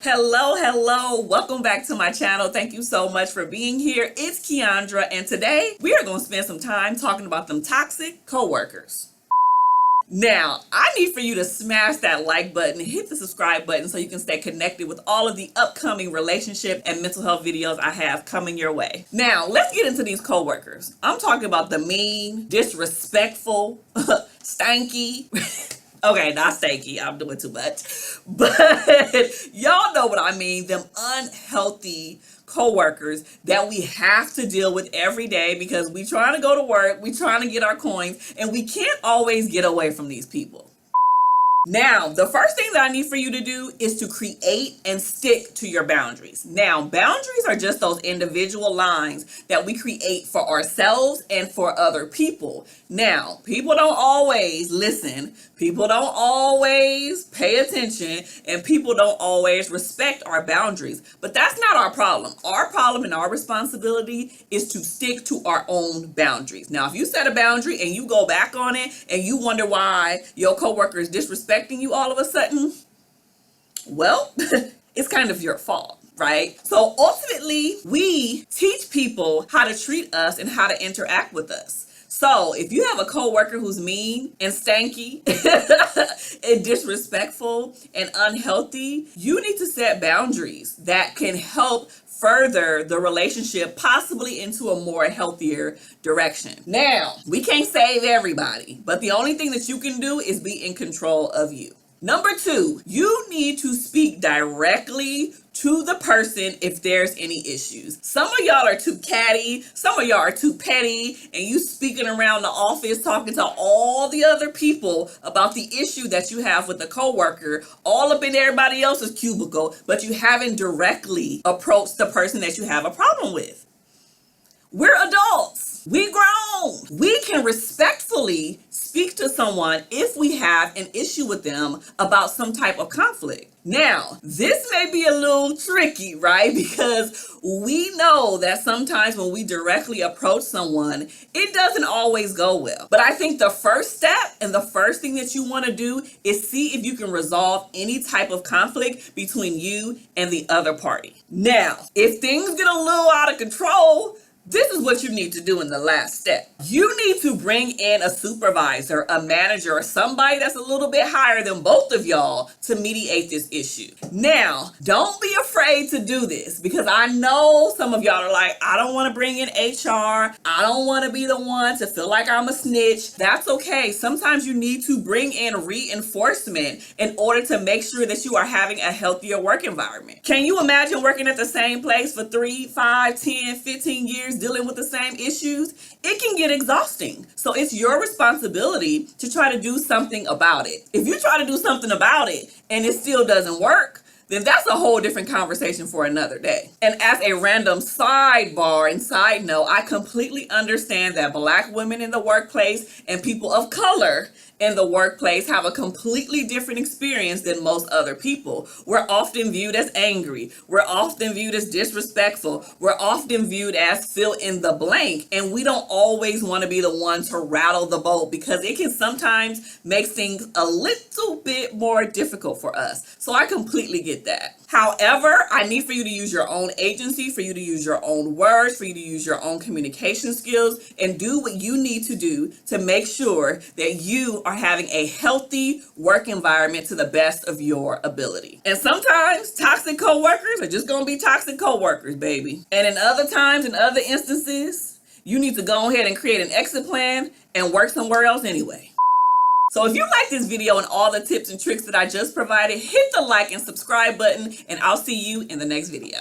Hello, welcome back to my channel. Thank you so much for being here. It's Keandra, and today we are going to spend some time talking about them toxic coworkers. Now, I need for you to smash that like button, hit the subscribe button so you can stay connected with all of the upcoming relationship and mental health videos I have coming your way. Now, let's get into these coworkers. I'm talking about the mean, disrespectful, stanky. Okay, not stanky, I'm doing too much. But y'all know what I mean, them unhealthy coworkers that we have to deal with every day because we trying to go to work, we trying to get our coins, and we can't always get away from these people. Now, the first thing that I need for you to do is to create and stick to your boundaries. Now, boundaries are just those individual lines that we create for ourselves and for other people. Now, people don't always listen, people don't always pay attention, and people don't always respect our boundaries. But that's not our problem. Our problem and our responsibility is to stick to our own boundaries. Now, if you set a boundary and you go back on it and you wonder why your coworker is disrespecting you all of a sudden, well, it's kind of your fault, right? So ultimately, we teach people how to treat us and how to interact with us. So if you have a coworker who's mean and stanky and disrespectful and unhealthy, you need to set boundaries that can help further the relationship possibly into a more healthier direction. Now, we can't save everybody, but the only thing that you can do is be in control of you. Number 2, you need to speak directly to the person if there's any issues. Some of y'all are too catty, some of y'all are too petty, and you speaking around the office talking to all the other people about the issue that you have with the coworker, all up in everybody else's cubicle, but you haven't directly approached the person that you have a problem with. We're adults. We grown. We can respectfully speak to someone if we have an issue with them about some type of conflict. Now, this may be a little tricky, right? Because we know that sometimes when we directly approach someone, it doesn't always go well. But I think the first step and the first thing that you want to do is see if you can resolve any type of conflict between you and the other party. Now, if things get a little out of control, this is what you need to do in the last step. You need to bring in a supervisor, a manager, or somebody that's a little bit higher than both of y'all to mediate this issue. Now, don't be afraid to do this because I know some of y'all are like, I don't want to bring in HR. I don't want to be the one to feel like I'm a snitch. That's okay. Sometimes you need to bring in reinforcement in order to make sure that you are having a healthier work environment. Can you imagine working at the same place for 3, 5, 10, 15 years? Dealing with the same issues? It can get exhausting. So it's your responsibility to try to do something about it. If you try to do something about it and it still doesn't work, then that's a whole different conversation for another day. And as a random sidebar and side note, I completely understand that Black women in the workplace and people of color in the workplace have a completely different experience than most other people. We're often viewed as angry. We're often viewed as disrespectful. We're often viewed as fill in the blank. And we don't always want to be the one to rattle the boat because it can sometimes make things a little bit more difficult for us. So I completely get that. However, I need for you to use your own agency, for you to use your own words, for you to use your own communication skills, and do what you need to do to make sure that you are having a healthy work environment to the best of your ability. And sometimes toxic coworkers are just going to be toxic coworkers, baby. And in other times, in other instances, you need to go ahead and create an exit plan and work somewhere else anyway. So if you like this video and all the tips and tricks that I just provided, hit the like and subscribe button, and I'll see you in the next video.